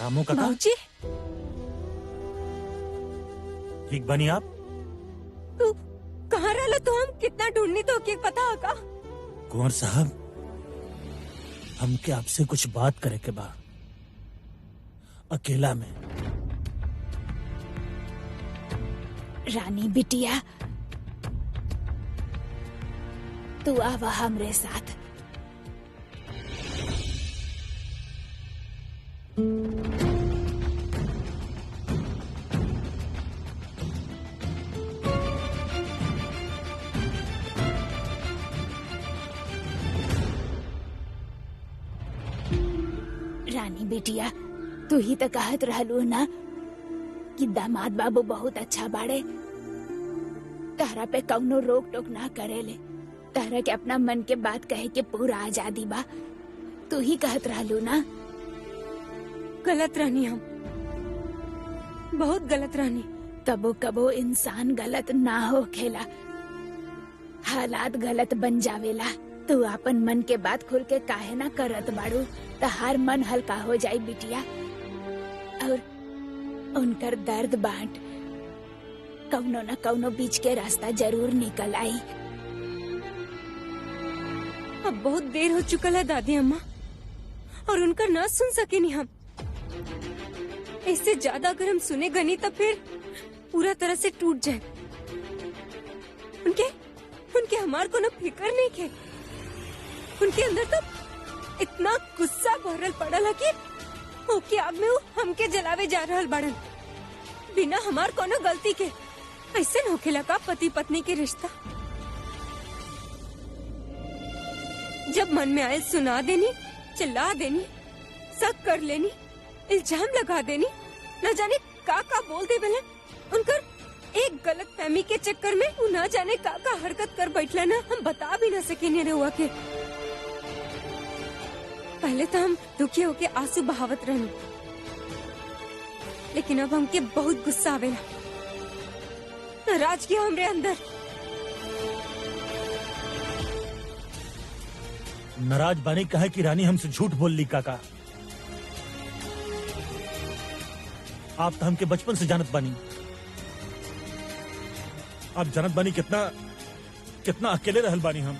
रामू काका, बाबूजी, ठीक बनी आप? तू कहाँ रहला? तो हम कितना ढूंढनी तो के पता होगा। कुंवर साहब, हमके आपसे कुछ बात करे के बा, अकेला में। रानी बिटिया, तू आवा हमरे साथ। रानी बिटिया, तू ही तो कहत रहलू ना कि दामाद बाबू बहुत अच्छा बाड़े, तारा पे कौनो रोक टोक ना करेले, तारा के अपना मन के बात कहे के पूरा आजादी बा। तू ही कहत रहलू ना। गलत रहनी हम, बहुत गलत रहनी। कबो कबो इंसान गलत ना हो खेला, हालात गलत बन जावेला। तू अपन मन के बात खुल के काहे ना करत बाड़ू, तो हर मन हल्का हो जाई बिटिया। और उनकर दर्द बांट, कौनो न कौनो बीच के रास्ता जरूर निकल आई। अब बहुत देर हो चुकल है दादी अम्मा, और उनका ना सुन सके नहीं हम। इससे ज्यादा अगर हम सुने गनी तो फिर पूरा तरह से टूट जाए। उनके हमार को ना फिक्र नहीं के, उनके अंदर तो इतना गुस्सा भरल पड़ल है कि ओके आग में वो हमके जलावे जा रहल बड़न, बिना हमार कोनो गलती के। ऐसे न होखेला का पति पत्नी के रिश्ता? जब मन में आए सुना देनी, चिल्ला देनी, शक कर लेनी, इल्जाम लगा देनी, न जाने का बोल दे बेलन। उनकर एक गलत फहमी के चक्कर में वो न जाने का हरकत कर बैठला ना, हम बता भी न सके नहीं हुआ के। पहले तो हम दुखी होके आंसू बहावत रहनी, लेकिन अब हमके बहुत गुस्सा आवेला, नाराजगी हमरे अंदर। नाराज बानी कहे कि रानी हमसे झूठ बोल ली काका। आप तो हमके बचपन से जानत बानी, आप जानत बानी कितना अकेले रहल बानी हम।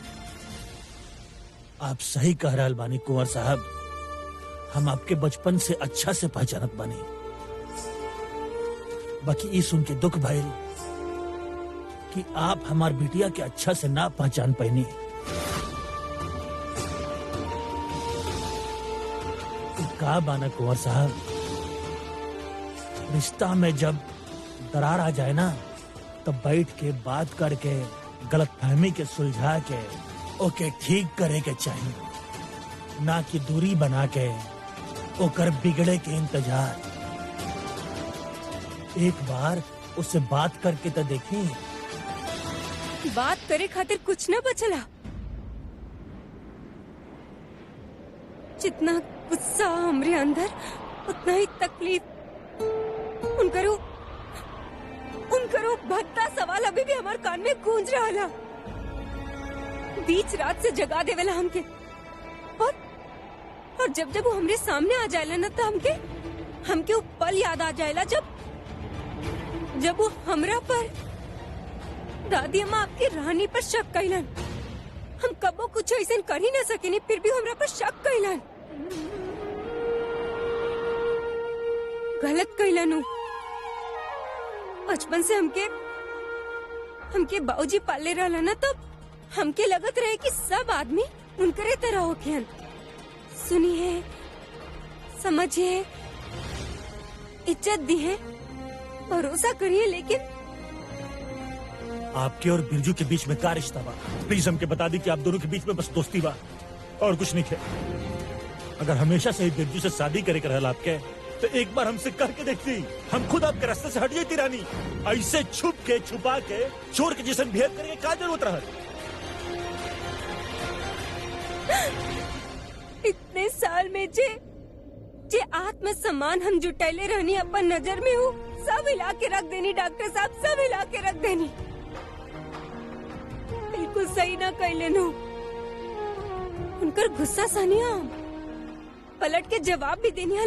आप सही कह रहल बानी कुंवर साहब, हम आपके बचपन से अच्छा से पहचानत बानी। बाकी ये सुन के दुख भइल कि आप हमार बिटिया के अच्छा से ना पहचान पैनी। का बाना कुंवर साहब, रिश्ता में जब दरार आ जाए ना, तब बैठ के बात करके गलतफहमी के सुलझा के ओके ठीक करे के चाहिए, ना कि दूरी बना के ओकर बिगड़े के इंतजार। एक बार उससे बात करके तो देखी। बात करे खातिर कुछ न बचला। जितना गुस्सा हमरे अंदर, उतना ही तकलीफ। उनकरो भद्दा सवाल अभी भी हमारे कान में गूंज रहा। बीच रात से जगा देवेला हमके, और जब वो हमरे सामने आ जाएला ना, तो हमके वो पल याद आ जाएला जब वो हमरा पर, दादी अम्मा आपकी रानी पर शक कैलन। हम कबो कुछ ऐसा कर ही ना सके, फिर भी हमरा पर शक कैलन। गलत कैलन। बचपन से हमके बाबूजी पाले रहला ना, तो हमके लगत रहे कि सब आदमी उनकरे तरह होखेन। सुनिए, समझिए, इज्जत दी है, भरोसा करिए। लेकिन आपके और बिरजू के बीच में क्या रिश्ता बा? प्लीज हमके बता दी कि आप दोनों के बीच में बस दोस्ती बा और कुछ नहीं है। अगर हमेशा से ही बिरजू से शादी करे रहल आपके, तो एक बार हमसे करके देखती, हम खुद आपके रास्ते से हट जाती। रानी ऐसे छुप के छुपा के चोर के जैसे बिहेव करके क्या जरूरत रहा? इतने साल में जे आत्मसम्मान हम जुटाइले रहनी अपन नजर में हूँ, सब हिला के रख देनी। डॉक्टर साहब, सब हिला के रख देनी। बिल्कुल सही ना कैले नु। उनकर गुस्सा सहनिया, पलट के जवाब भी देनी है,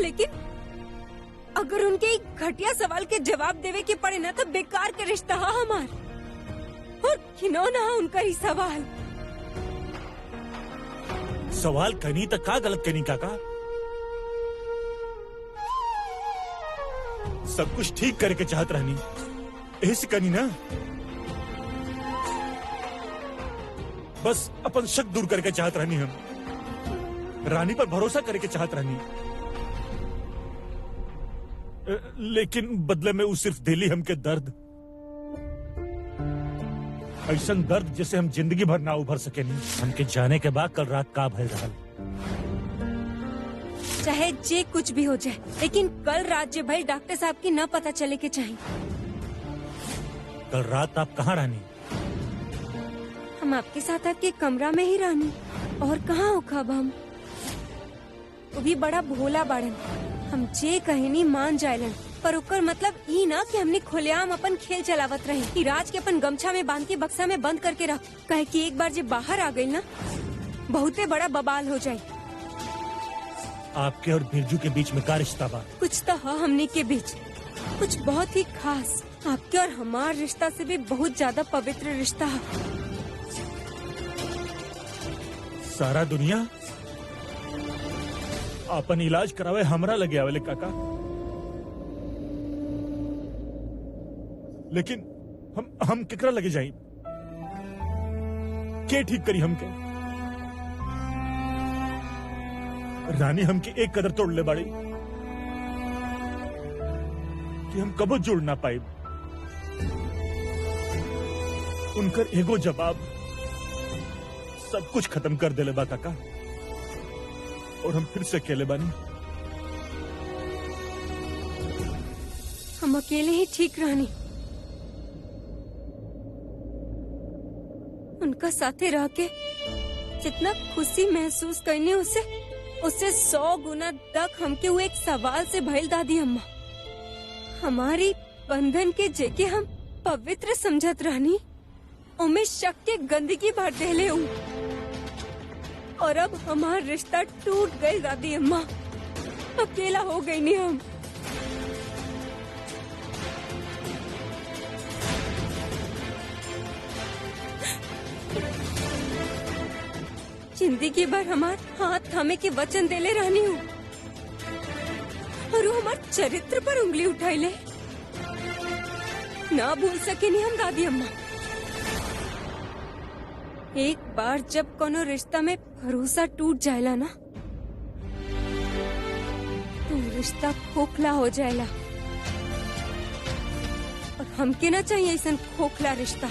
अगर उनके एक घटिया सवाल के जवाब देवे के पड़े ना तो बेकार के रिश्ता है हमार। और खिलौना है उनका ही सवाल। सवाल कहनी तो का गलत कहनी काका? सब कुछ ठीक करके चाहत रहनी, ऐसी कहनी ना। बस अपन शक दूर करके चाहत रहनी, हम रानी पर भरोसा करके चाहत रहनी। लेकिन बदले में वो सिर्फ दिली हमके दर्द, ऐसा दर्द जिसे हम जिंदगी भर ना उभर सके नहीं। हमके जाने के बाद कल रात का भय रहा। चाहे जे कुछ भी हो जाए, लेकिन कल रात जे भाई डॉक्टर साहब की न पता चले के चाहिए। कल रात आप कहाँ रानी? हम आपके साथ आपके कमरा में ही रानी, और कहाँ हो खब हम। वो भी बड़ा भोला बाड़न, हम जे कहनी मान जायलन, पर ओकर मतलब ई ना कि हमने खुलेआम अपन खेल चलावत रहे। कि राज के अपन गमछा में बांध के बक्सा में बंद करके रख, कहे कि एक बार जब बाहर आ गई ना बहुते बड़ा बवाल हो जाये। आपके और बिरजू के बीच में का रिश्ता बा? कुछ तो है हमने के बीच, कुछ बहुत ही खास। आपके और हमार रिश्ता से भी बहुत ज्यादा पवित्र रिश्ता है। सारा दुनिया अपन इलाज करावे हमरा लगे आवेले काका, लेकिन हम केकरा लगे जाई? के ठीक करी हमके? रानी हमके एक कदर तोड़ ले बाड़ी कि हम कबो जुड़ ना पाए। उनकर एगो जवाब सब कुछ खत्म कर देले बा काका, और हम फिर से अकेले बानी। हम अकेले ही ठीक रहनी, उनका साथे रह के जितना खुशी महसूस करनी उससे 100 गुना तक हमके वो एक सवाल से भइल दादी अम्मा। हमारी बंधन के जेके हम पवित्र समझत रहनी, उनमें शक के गंदगी भर देले हूँ, और अब हमारा रिश्ता टूट गई दादी अम्मा। अकेला हो गई नहीं हम। जिंदगी भर हमार हाथ थामे के वचन देले रहनी हूँ, और वो हमार चरित्र पर उंगली उठाई ले। ना भूल सके नहीं हम दादी अम्मा। एक बार जब कोनो रिश्ता में भरोसा टूट जाएला ना, तो रिश्ता खोखला हो जाएला, और हमके ना चाहिए ऐसा खोखला रिश्ता।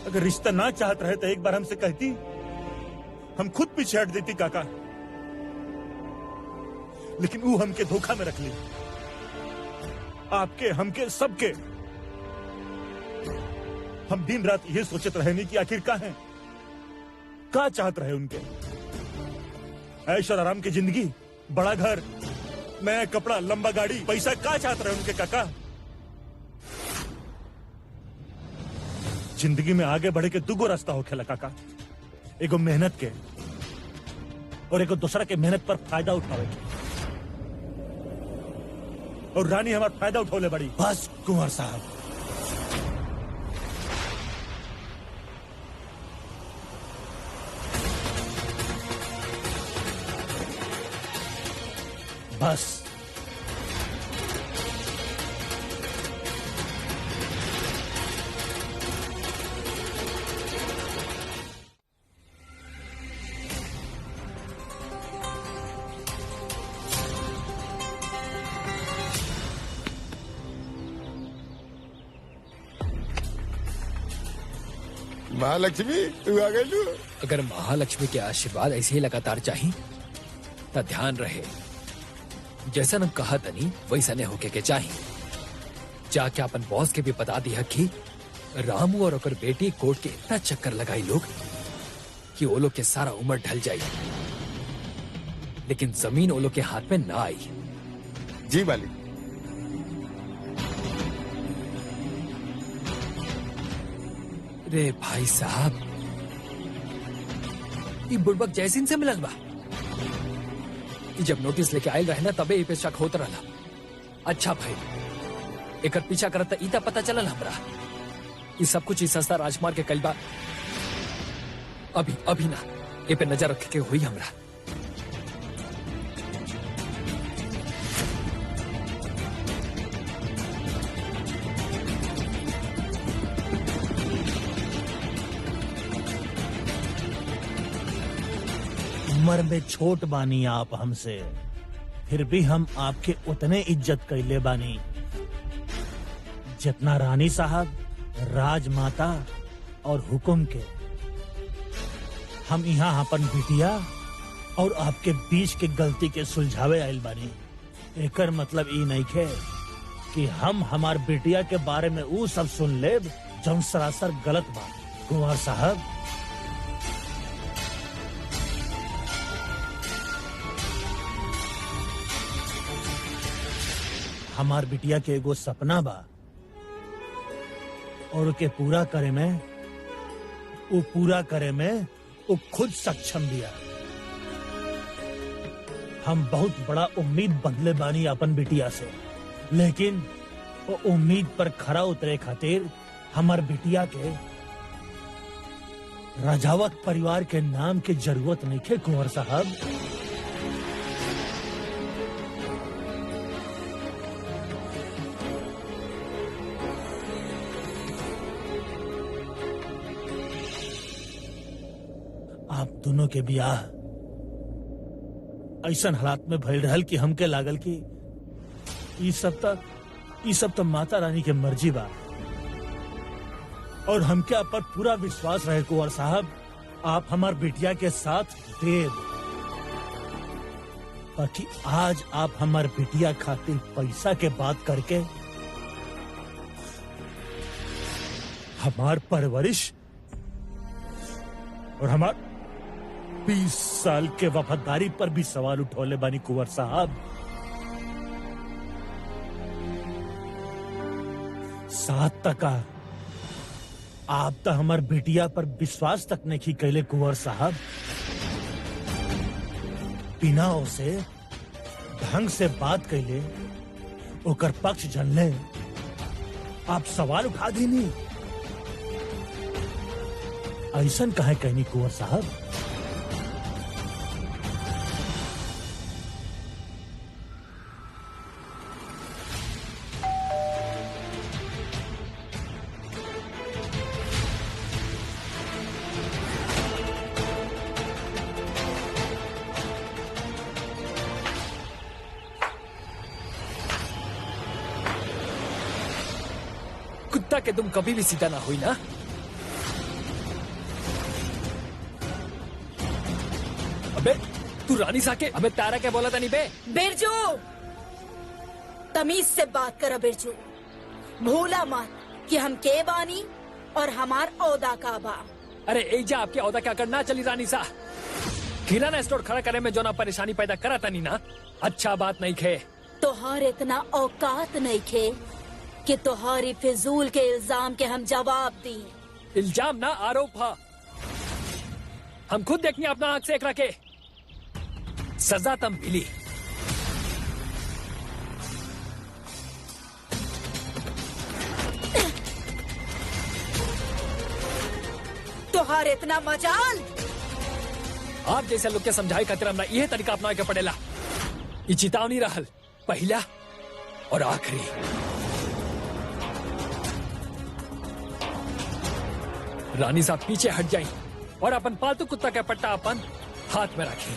अगर रिश्ता ना चाहत रहे तो एक बार हमसे कहती, हम खुद पीछे हट देती काका। लेकिन वो हमके धोखा में रख ली, आपके हमके सबके। हम दिन रात ये सोचते रहे नहीं कि आखिर का है, का चाहत रहे उनके। ऐश और आराम की जिंदगी, बड़ा घर, नया कपड़ा, लंबा गाड़ी, पैसा, का चाहत रहे उनके काका। जिंदगी में आगे बढ़े के दुगो रास्ता हो खेला काका, एगो मेहनत के और एगो दूसरा के मेहनत पर फायदा उठावे के। और रानी हमारा फायदा उठौले बड़ी। बस कुंवर साहब, बस। महालक्ष्मी तू आ गई। अगर महालक्ष्मी के आशीर्वाद ऐसे ही लगातार चाहिए तो ध्यान रहे, जैसा न कहा तनी वैसा ने होके के चाहिए। जाके अपन बॉस के भी बता दिया कि रामू और ओकर बेटी कोर्ट के इतना चक्कर लगाई लोग कि वो लोग के सारा उम्र ढल जाई, लेकिन जमीन वो लोग के हाथ में ना आई। जी मालिक। रे भाई साहब, ये बुड़बक जयसिंह से मिलल बा। ई जब नोटिस लेके आयल रहे ना तबे ई पे शक होत रहला। अच्छा भाई एकर पीछा करत त ई त पता चलल हमरा। ई सब कुछ ई सस्ता राजकुमार के कइल बा। अभी ना ए पे नजर रखे के हुई हमरा। उम्र में छोट बानी आप हमसे, फिर भी हम आपके उतने इज्जत कैले बानी जितना रानी साहब, राजमाता और हुकुम के। हम यहाँ अपन बिटिया और आपके बीच के गलती के सुलझावे आइल बानी। एकर मतलब ई नहीं खे कि हम हमार बिटिया के बारे में ऊ सब सुन लेब जौन सरासर गलत बा। कुंवर साहब, हमार बिटिया के एगो सपना बा और उके पूरा करे में वो खुद सक्षम बिया। हम बहुत बड़ा उम्मीद बदले बानी अपन बिटिया से, लेकिन वो उम्मीद पर खरा उतरे खातिर हमार बिटिया के राजावत परिवार के नाम के जरूरत नहीं थे। कुंवर साहब, आप दोनों के ब्याह ऐसा हालात में भइल रहल कि हमके लागल कि ई सब तो माता रानी के मर्जी बा और हमके आप पर पूरा विश्वास रहे कुंवर साहब, आप हमार बिटिया के साथ देव। बाकी आज आप हमार बिटिया खातिर पैसा के बात करके हमार परवरिश और हमार 20 साल के वफादारी पर भी सवाल उठौले बानी कुंवर साहब। 7 टका आप तो हमार बिटिया पर विश्वास तक नहीं कैले कुंवर साहब। बिना उसे ढंग से बात कैले ओकर पक्ष जनले आप सवाल उठा दीनी। ऐसन कहे कहनी कुंवर साहब? कुत्ता के तुम कभी भी सीधा ना हुई ना। अबे तू रानी सा के अबे तारा क्या बोला था नहीं बे? बिरजू, तमीज से बात कर बिरजू। भूला मत कि हम के बानी और हमार औदा का बा। अरे एजा आपके औदा क्या करना चली रानी सा। किराना स्टोर खड़ा करे में जो ना परेशानी पैदा करा था नहीं ना, अच्छा बात नहीं खे। तोहार इतना औकात नहीं खे कि तोहारी फिजूल के इल्जाम के हम जवाब दी। इल्जाम ना आरोप है। हम खुद देखनी अपना आंख से एकरा के सजा तम मिली। तोहार इतना मजाल। आप जैसे लोग के समझाई खातिर हमरा यह तरीका अपना के पड़ेला। ये चेतावनी रहल, पहला और आखिरी। रानी साहब पीछे हट जाई और अपन पालतू कुत्ता का पट्टा अपन हाथ में रखी।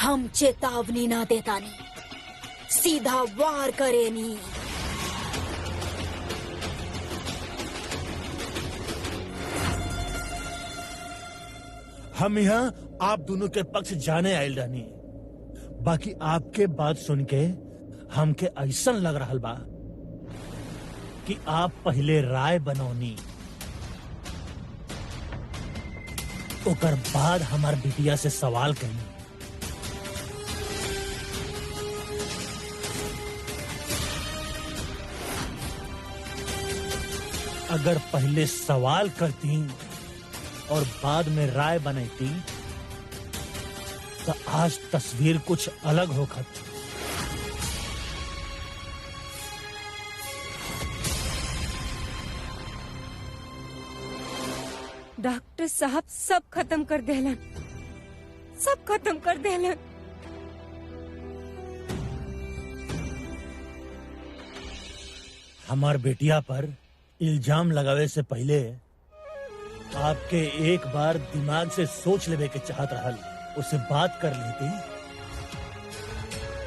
हम चेतावनी ना देता नहीं, सीधा वार करे नी। हम यहाँ आप दोनों के पक्ष जाने आयल रहनी। बाकी आपके बात सुन के हमके ऐसन लग रहा बा कि आप पहले राय बनौनी ओकर बाद हमार बिटिया से सवाल करनी। अगर पहले सवाल करती और बाद में राय बनती तो आज तस्वीर कुछ अलग होखत। डॉक्टर साहब सब खत्म कर देलन, सब खत्म कर देलन। हमार बेटिया पर इल्जाम लगावे से पहले आपके एक बार दिमाग से सोच लेवे के चाहत रहल, उससे बात कर लेती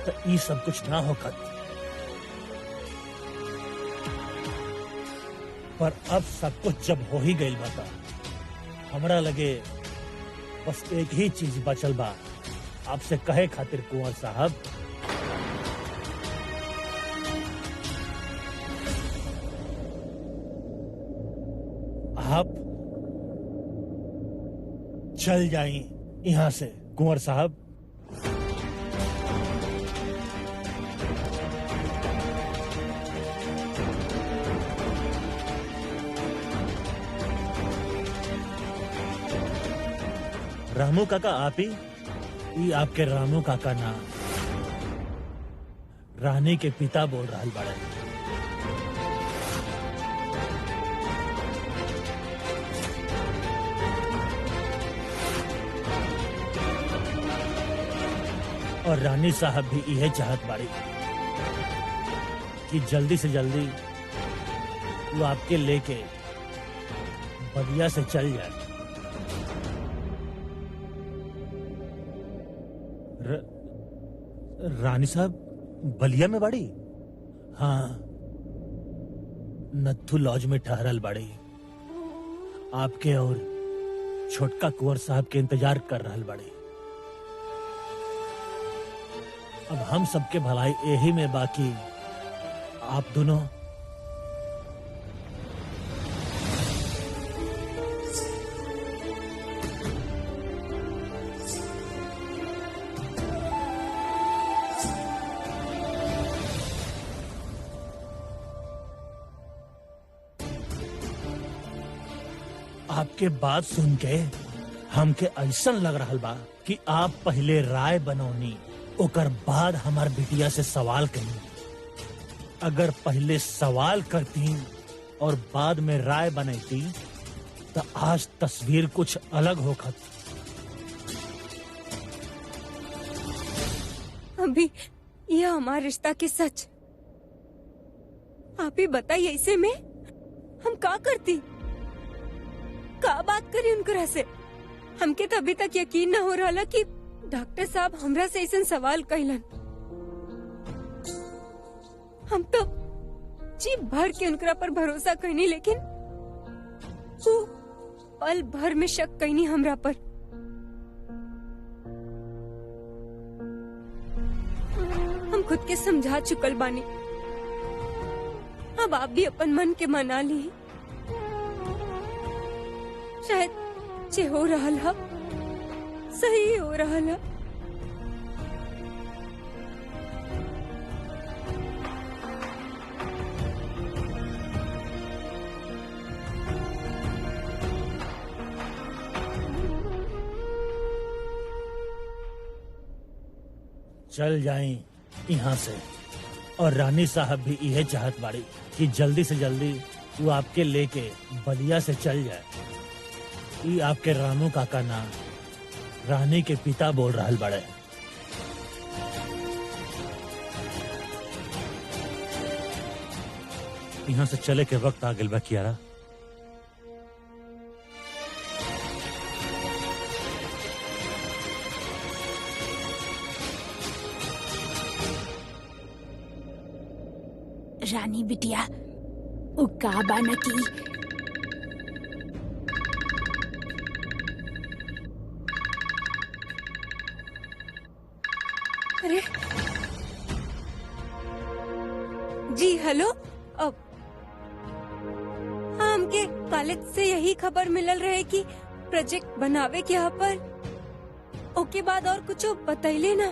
तो ये सब कुछ ना होखत। पर अब सब कुछ जब हो ही गई बता, हमरा लगे बस एक ही चीज बचल बा आपसे कहे खातिर कुंवर साहब। आप चल जाइए यहाँ से कुंवर साहब। रामू काका आप ही? ये आपके रामू काका ना रानी के पिता बोल रहा बड़े। और रानी साहब भी यह चाहत बाड़ी कि जल्दी से जल्दी वो आपके लेके बलिया से चल जाए। रानी साहब बलिया में बाड़ी? हाँ, नत्थू लॉज में ठहरल बाड़ी। आपके और छोटका कुंवर साहब के इंतजार कर रहल बाड़ी। अब हम सबके भलाई यही में बाकी आप दोनों आपके बात सुन के हमके ऐसा लग रहा बा कि आप पहले राय बनौनी ओकर बाद हमार बिटिया से सवाल करी। अगर पहले सवाल करती और बाद में राय बनती तो आज तस्वीर कुछ अलग होखत। अभी यह हमारा रिश्ता के सच आप ही बताइए, ऐसे में हम का करती, का बात करी उनकरा से? हमके तो अभी तक यकीन न हो रहा कि डॉक्टर साहब हमरा से ऐसा सवाल कैलन। हम तो जी भर के उनकरा पर भरोसा करनी, लेकिन वो पल भर में शक कैनी हमरा पर। हम खुद के समझा चुकल बानी, अब आप भी अपन मन के मना ली। शायद जे हो रहा है सही हो रहा है। चल जाएं यहाँ से। और रानी साहब भी यह चाहत बाड़ी कि जल्दी से जल्दी वो आपके लेके बलिया से चल जाए। ये आपके रामू काका ना रानी के पिता बोल रहा बड़े। यहाँ से चले के वक्त आ गइल बा कियारा। रानी बिटिया उ का बा न की अरे जी हेलो। अब हाँ, हमके कॉलेज से यही खबर मिलल रहे कि प्रोजेक्ट बनावे के यहाँ पर ओके बाद और कुछ बतैले ना।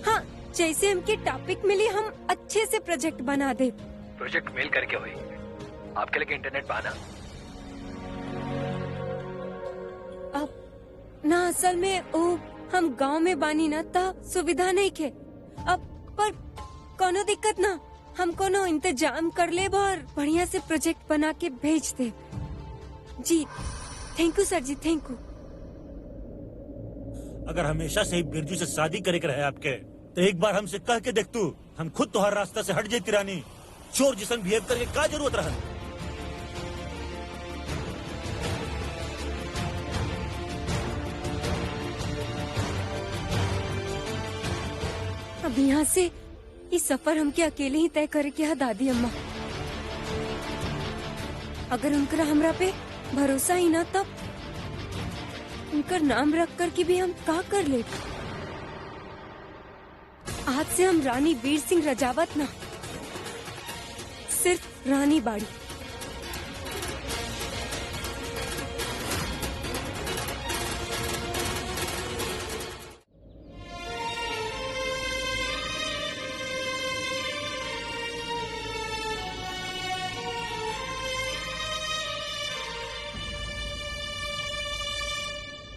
हाँ, जैसे हमके टॉपिक मिली हम अच्छे से प्रोजेक्ट बना दे। प्रोजेक्ट मेल करके हुई आपके लिए इंटरनेट पाना। अब ना असल में ओ हम गांव में बानी ना ता सुविधा नहीं के। अब पर कोनो दिक्कत ना, हम कोनो इंतजाम कर ले और बढ़िया से प्रोजेक्ट बना के भेज दे। जी थैंक यू सर जी, थैंक यू। अगर हमेशा से ही बिरजू से शादी करे के रहे आपके तो एक बार हमसे कह के देख तू, हम खुद तोहर रास्ता से हट जाती रानी। चोर जिसन बिहेव करके क्या जरूरत रहा। अब यहाँ से इस सफर हमके अकेले ही तय करे के है दादी अम्मा। अगर उनका हमरा पे भरोसा ही ना तब उनका नाम रख कर के भी हम क्या कर ले। आज से हम रानी वीर सिंह रजावत ना, सिर्फ रानी बाड़ी।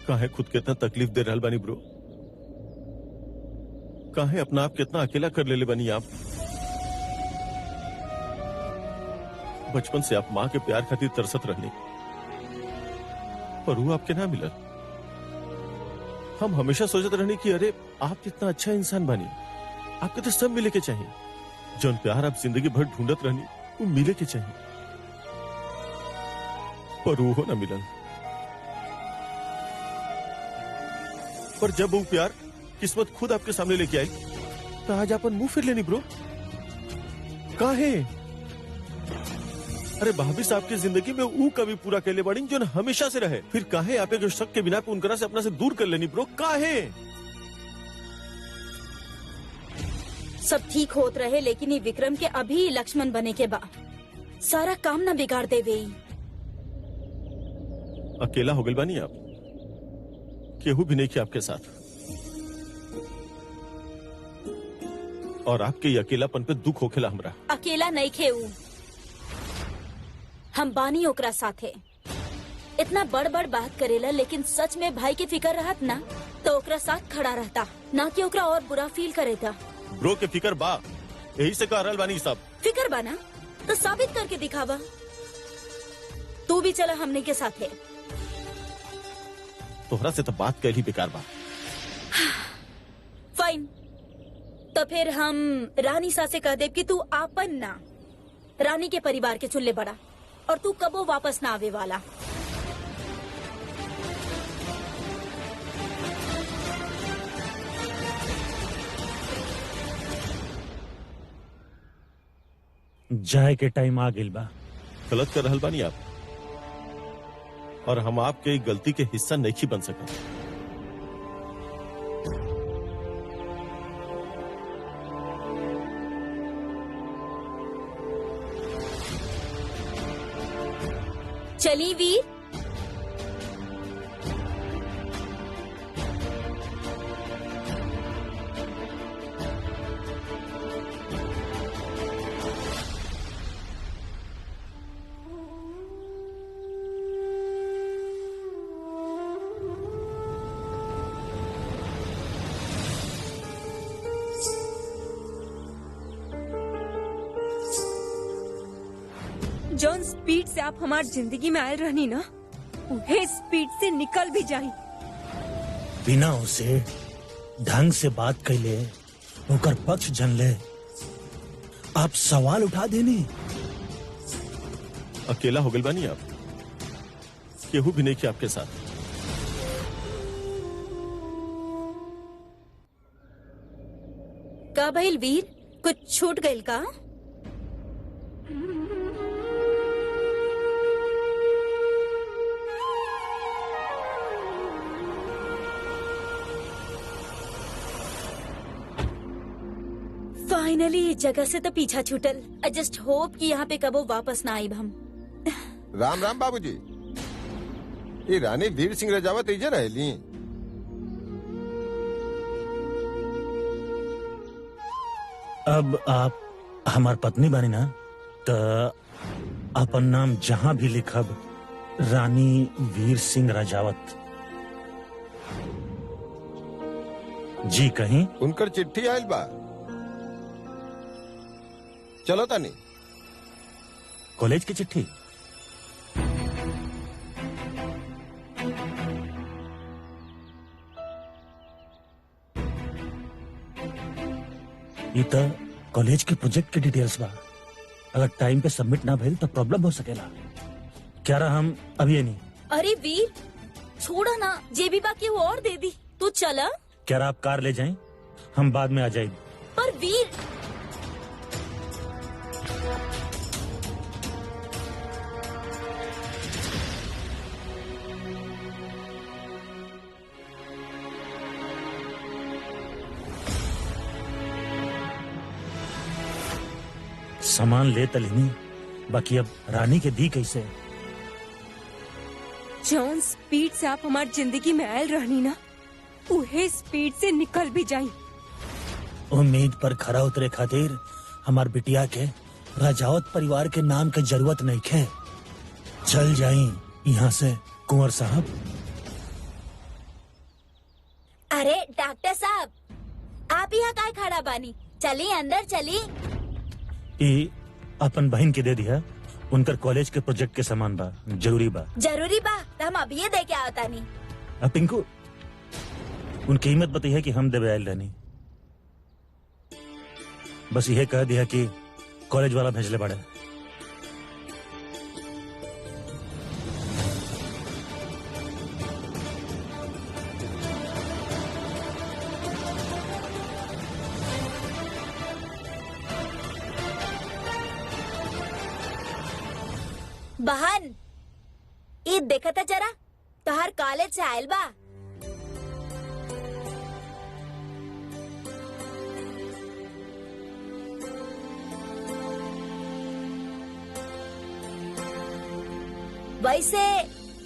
काहे खुद कितना तकलीफ दे रहल बानी ब्रो? काहे अपना आप कितना अकेला कर ले बनी आप? बचपन से आप माँ के प्यार खातिर तरसत रहनी, पर वो आपके ना मिलल। हम हमेशा सोचते रहनी कि अरे आप कितना अच्छा इंसान बनी, आपके तो सब मिले के चाहिए। जौन प्यार आप जिंदगी भर ढूंढत रहनी वो मिले के चाहिए, पर वो ना मिलल। पर जब वो प्यार किस्मत खुद आपके सामने लेके आई तो आज अपन मुंह फिर लेनी ब्रो। काहे? अरे भाभी साहब की जिंदगी में वो कभी पूरा कैले बाड़ी जो हमेशा से रहे, फिर काहे आप एक शक के बिना पे उनकरा से अपना से दूर कर लेनी ब्रो? काहे? सब ठीक होत रहे, लेकिन ये विक्रम के अभी लक्ष्मण बने के बा सारा काम ना बिगाड़ देवे। अकेला हो गए बानी आप, केहू भी नहीं किया आपके साथ, और आपके ये अकेलापन पे दुख होखेला हमरा। अकेला नहीं खेऊ, हम बानी ओकरा साथे। इतना बड़ बड़ बात करेला, लेकिन सच में भाई के फिकर रहत ना तो ओकरा साथ खड़ा रहता, ना कि ओकरा और बुरा फील करेता। ब्रो के फिकर बा, यही से कह रहल बानी सब। फिकर बाना तो साबित करके दिखावा। तू भी चला हमने के साथे। तोहरा से तो बात कैली बेकार बा। फाइन, तो फिर हम रानी सा से कह दे कि तू आपन ना रानी के परिवार के चुल्ले बड़ा, और तू कबो वापस ना आवे वाला। जाए के टाइम आ गेल बा। गलत कर रहल बानी आप, और हम आपके गलती के हिस्सा नहीं बन सका। चली वीर। जौन स्पीड से आप हमारी जिंदगी में आयल रहनी ना, उहे स्पीड से निकल भी जाई। बिना उसे ढंग से बात कैले ओकर पक्ष जन ले आप सवाल उठा देनी। अकेला हो गए बानी आप, केहू भी नहीं किया आपके साथ। का भइल वीर, कुछ छूट गइल का? फाइनली इस जगह से तो पीछा छूटल। आई जस्ट होप कि यहाँ पे कबो वापस ना आइब हम। राम राम बाबूजी। ये रानी वीर सिंह रजावत इजे रहेली। अब आप हमार पत्नी बानी ना, तो अपन नाम जहां भी लिखब रानी वीर सिंह राजावत जी कहीं। उनकर चिट्ठी आयल बा, चलो तानी। कॉलेज की चिट्ठी? ये तो कॉलेज के प्रोजेक्ट के डिटेल्स बा। अगर टाइम पे सबमिट ना भइल तो प्रॉब्लम हो सकेला। क्या रहा हम अभी ये नहीं। अरे वीर छोड़ा ना, जे भी बाकी वो और दे दी। तू चला। क्या रहा आप कार ले जाएं, हम बाद में आ जाएंगे। पर वीर सामान ले तलिनी, बाकी अब रानी के दी कैसे? जौन स्पीड से आप हमारी जिंदगी में आयल रहनी ना, उहे स्पीड से निकल भी जाई। उम्मीद पर खरा उतरे खातिर हमार बिटिया के राजावत परिवार के नाम के जरूरत नहीं खे। चल जाई यहाँ से कुंवर साहब। अरे डॉक्टर साहब, आप यहाँ काय खड़ा बानी? चली अंदर चली। ई अपन बहन के दे दिया, उनकर कॉलेज के प्रोजेक्ट के सामान बा, जरूरी बा। जरूरी बा तो हम अभी ये दे के आवता नहीं। अब पिंकू उनकी कीमत बताई है कि हम देवे आयल रहनी। बस यह कह दिया कि कॉलेज वाला भेजले बड़े। बहन ई देखा था जरा, तोहर कॉलेज से आयल बा। वैसे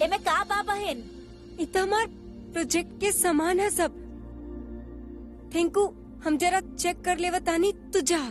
एमे का बा बहन? ये तो हमार प्रोजेक्ट के सामान है सब। थैंकू, हम जरा चेक कर ले बतानी तू जा।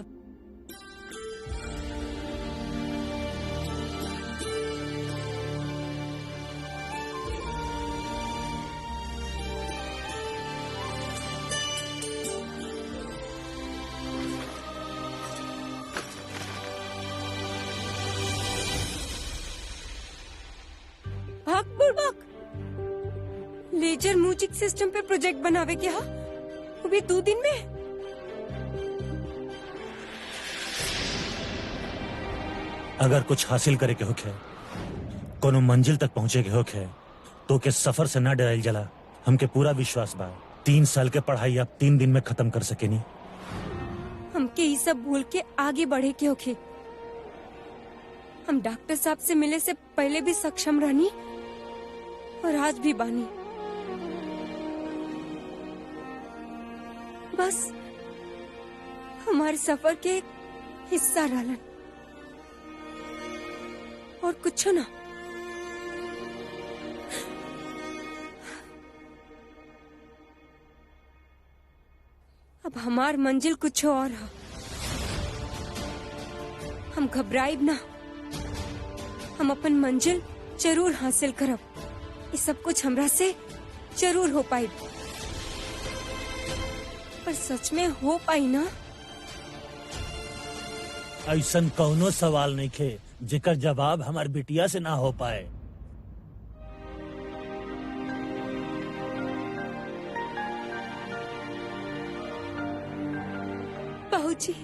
लेजर म्यूजिक सिस्टम पे प्रोजेक्ट बनावे क्या? वो भी 2 दिन में? अगर कुछ हासिल करे के होखे, कोनो मंजिल तक पहुँचे के होखे, तो के सफर से ना डराइल जला। हमके पूरा विश्वास बा 3 साल के पढ़ाई आप 3 दिन में खत्म कर सकेनी। हमके ये सब भूल के आगे बढ़े के होखे। हम डॉक्टर साहब से मिले से पहले भी सक्षम रहनी और आज भी बानी। बस हमारे सफर के एक हिस्सा रहलन और कुछ ना। अब हमार मंजिल कुछ और है। हम घबराइब ना, हम अपन मंजिल जरूर हासिल करब। ये सब कुछ हमरा से जरूर हो पाई। पर सच में हो पाई ना? ऐसन कौनो सवाल नहीं खे जेकर जवाब हमार बिटिया से ना हो पाए। बाबूजी,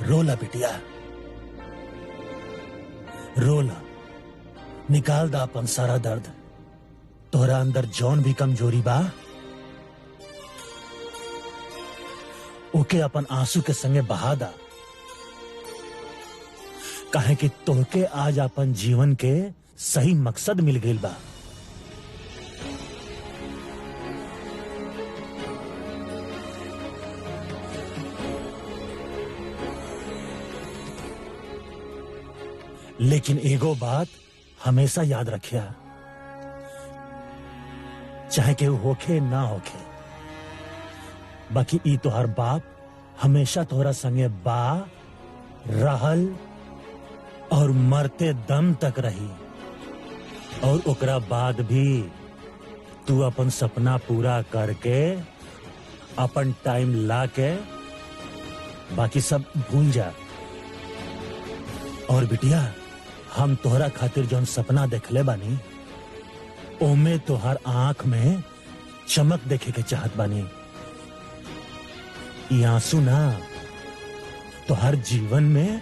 रोला बिटिया, रोला। निकाल दा अपन सारा दर्द। तोहरा अंदर जौन भी कमजोरी बा, ओके अपन आंसू के संगे बहा दा। काहे कि तोहके आज अपन जीवन के सही मकसद मिल गइल बा। लेकिन एगो बात हमेशा याद रखिया, चाहे कि होखे ना होखे, बाकी ई तोहर बाप हमेशा तोहरा संगे बा, रहल और मरते दम तक रही। और ओकरा बाद भी तू अपन सपना पूरा करके अपन टाइम ला के बाकी सब भूल जा। और बिटिया, हम तोहरा खातिर जौन सपना देखले बानी ओमे तोहर आंख में चमक देखे के चाहत बानी। ये आंसू ना, तोहर जीवन में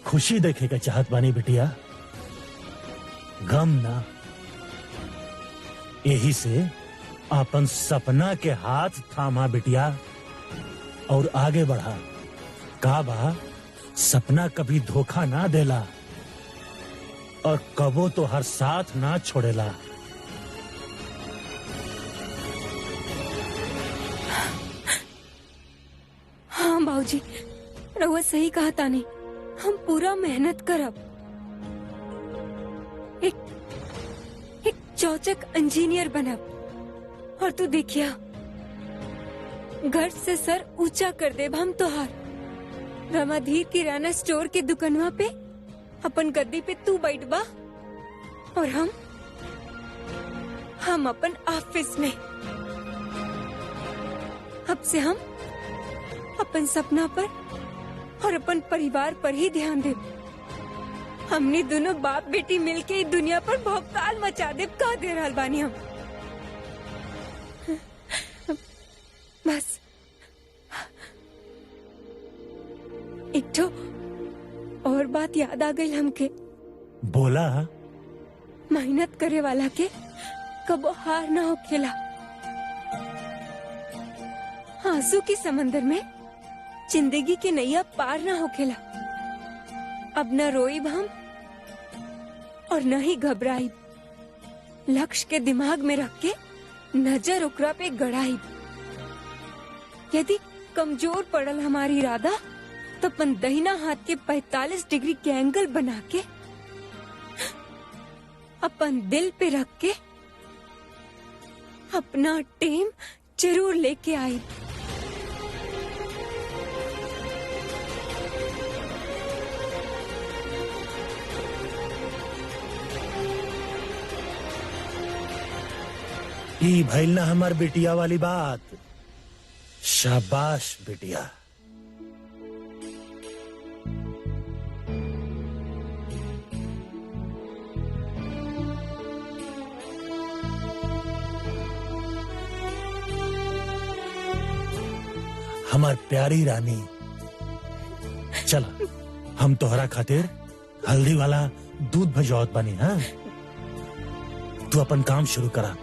खुशी देखे के चाहत बानी बिटिया, गम ना। यही से अपन सपना के हाथ थामा बिटिया और आगे बढ़ा। का बा, सपना कभी धोखा ना देला और कबो तो हर साथ ना छोड़ेला। हाँ बाबूजी, रउआ सही कहा तानी, हम पूरा मेहनत करब। एक चौचक इंजीनियर बनब। और तू देखिया, घर से सर ऊंचा कर देब हम तोहार। रमाधीर किराना स्टोर के दुकानवा पे अपन गद्दी पे तू बैठबा और हम अपन ऑफिस में। अब से हम अपन सपना पर और अपन परिवार पर ही ध्यान दे। हमने दोनों बाप बेटी मिलके इस दुनिया पर भौकाल मचा दे। का दे रहल बानी हम। बस एक ठो और बात याद आ गई हमके। बोला। मेहनत करे वाला के कबो हार ना होखेला। आंसू के समंदर में जिंदगी के नैया पार ना होखेला। अब न रोईब हम और न ही घबराईब। लक्ष्य के दिमाग में रख के नजर ओकरा पे गड़ाईब। यदि कमजोर पड़ल हमारी इरादा तो अपन दहिना हाथ के 45 डिग्री के एंगल बना के अपन दिल पे रख के अपना टीम जरूर लेके आई। ई भइल ना हमार बिटिया वाली बात। शाबाश बिटिया। हमार प्यारी रानी, चला हम तोहरा खातिर हल्दी वाला दूध भजौत बनी। हाँ, तू अपन काम शुरू करा।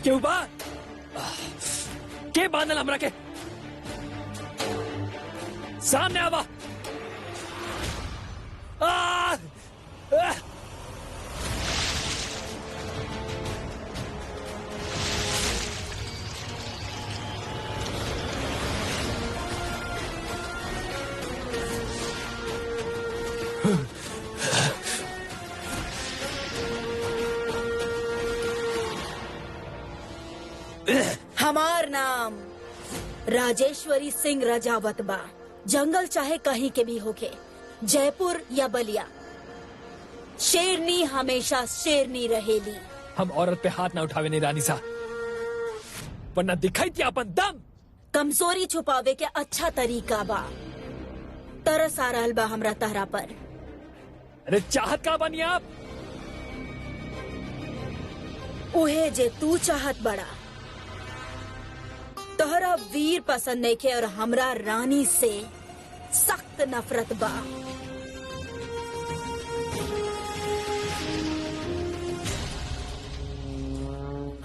क्यों बा के बांधल हमरा के सामने आवा। हमार नाम राजेश्वरी सिंह रजावत बा। जंगल चाहे कहीं के भी होके, जयपुर या बलिया, शेरनी हमेशा शेरनी रहेली। हम औरत पे हाथ ना उठावे नहीं रानी सा, वरना दिखाई थी अपन दम। कमजोरी छुपावे के अच्छा तरीका बा। तरस आ रहल बा हमरा तहरा पर। अरे चाहत का बनी आप? उहे जे तू चाहत बड़ा। तोहरा वीर पसंद नहीं खे और हमरा रानी से सख्त नफरत बा।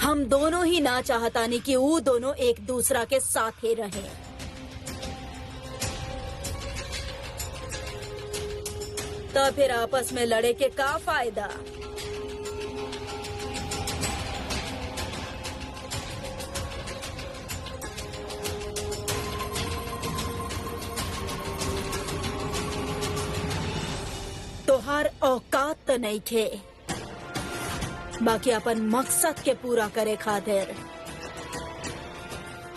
हम दोनों ही ना चाहतानी कि वो दोनों एक दूसरा के साथ ही रहे। तो फिर आपस में लड़े के का फायदा? तोहार औकात तो नहीं थे, बाकी अपन मकसद के पूरा करे खातिर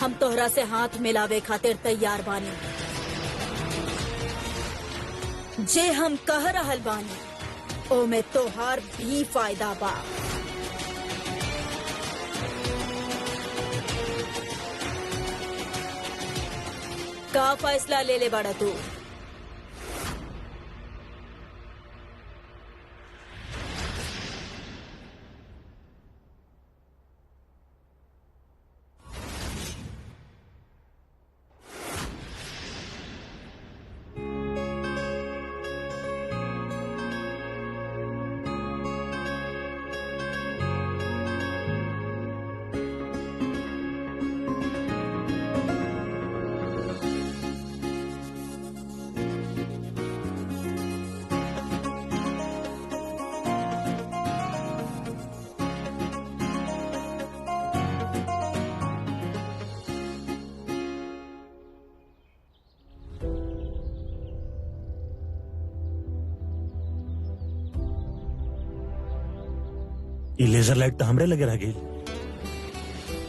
हम तोहरा से हाथ मिलावे खातिर तैयार बानी। जे हम कह रहल बानी ओ में तोहार भी फायदा बा। का फैसला ले ले बड़ा तू? ये लेजर लाइट तो हमरे लगे रह गई।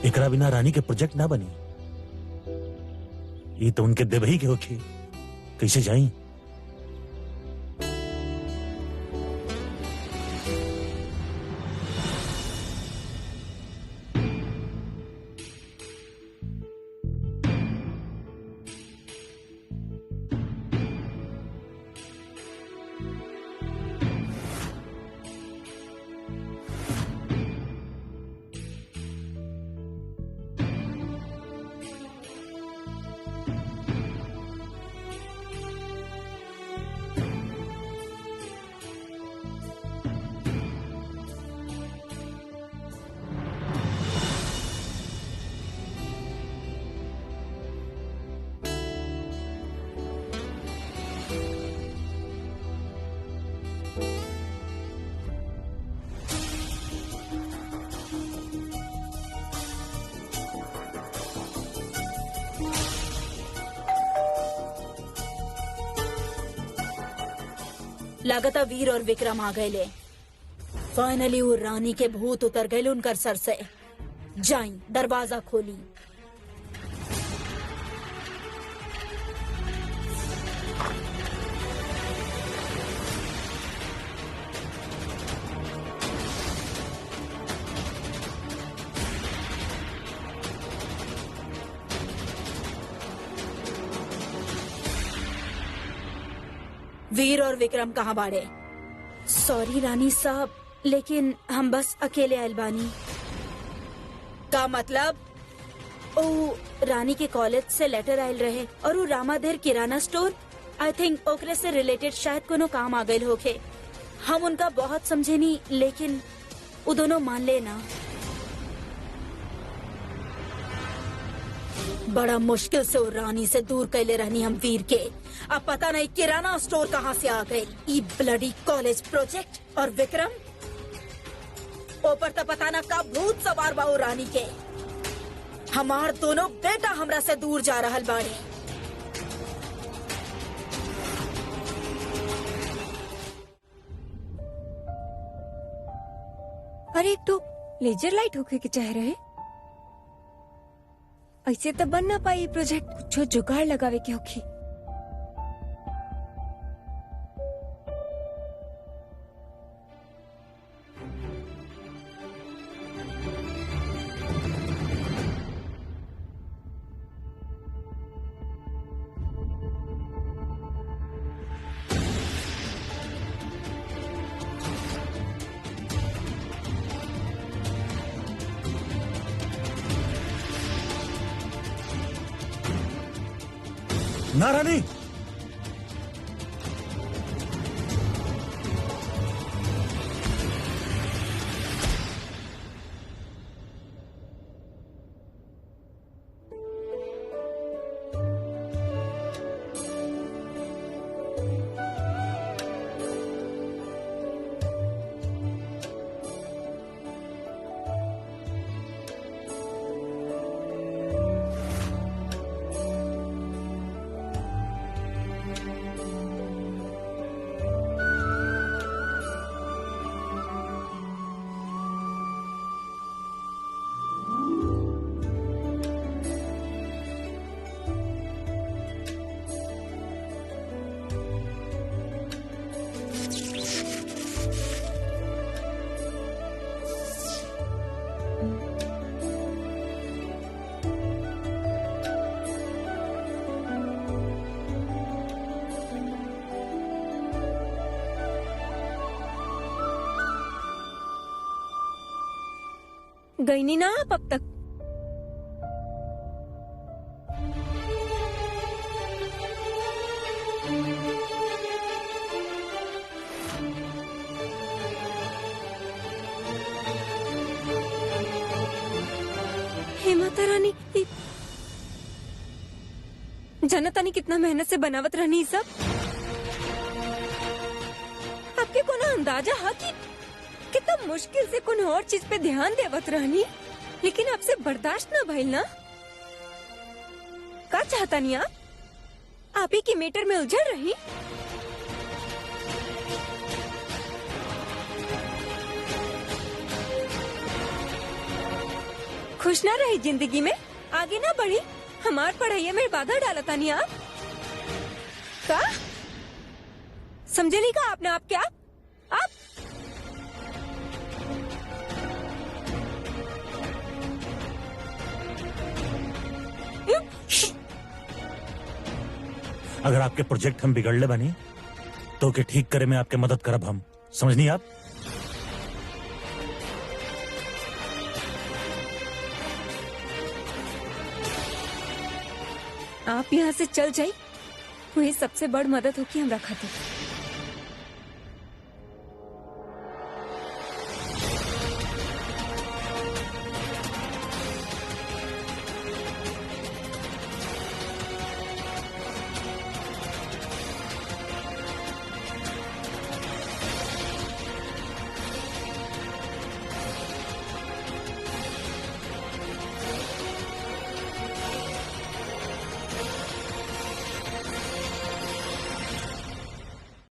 एकरा बिना रानी के प्रोजेक्ट ना बनी। ये तो उनके देवही के होखे, कैसे जाई? लागता वीर और विक्रम आ गए ले। फाइनली वो रानी के भूत उतर गए उनकर सर से। जाई दरवाजा खोली। वीर और विक्रम कहाँ बाड़े? सॉरी रानी साहब, लेकिन हम बस अकेले आयल बानी। का मतलब? ओ रानी के कॉलेज से लेटर आयल रहे और वो रामाधेर किराना स्टोर, आई थिंक ओकरे से रिलेटेड शायद कोनो काम आ गए होके। हम उनका बहुत समझे नहीं, लेकिन वो दोनों मान लेना। बड़ा मुश्किल से वो रानी से दूर कैले रहनी हम वीर के। अब पता नहीं किराना स्टोर कहाँ से आ गए। ई ब्लडी कॉलेज प्रोजेक्ट और विक्रम ऊपर तो पता ना कब भूत सवार बा वो रानी के। हमार दोनों बेटा हमरा से दूर जा रहल बाड़े। अरे एक तो लेजर लाइट होके के चाह रहे, ऐसे तो बन ना पाई प्रोजेक्ट। कुछ जुगाड़ लगावे के होखी। नारानी, गई नहीं ना आप अब तक? हे माता रानी, जनता ने कितना मेहनत से बनावत रहनी ई सब। आपके कोनो अंदाजा है कि कितना मुश्किल से कोनो और चीज पे ध्यान देवत रहनी, लेकिन आपसे बर्दाश्त ना भइल ना? का चाहता नहीं आप ही की मीटर में उलझल रही? खुश ना रही जिंदगी में, आगे ना बढ़ी, हमार पढ़ाई में बाधा डालता नहीं आप? का समझे का आपने? आप क्या आप अगर आपके प्रोजेक्ट हम बिगड़ले बनी तो के ठीक करे में आपके मदद करब हम, समझनी आप? आप यहाँ से चल जाई, वही सबसे बड़ मदद होगी हमरा खातिर।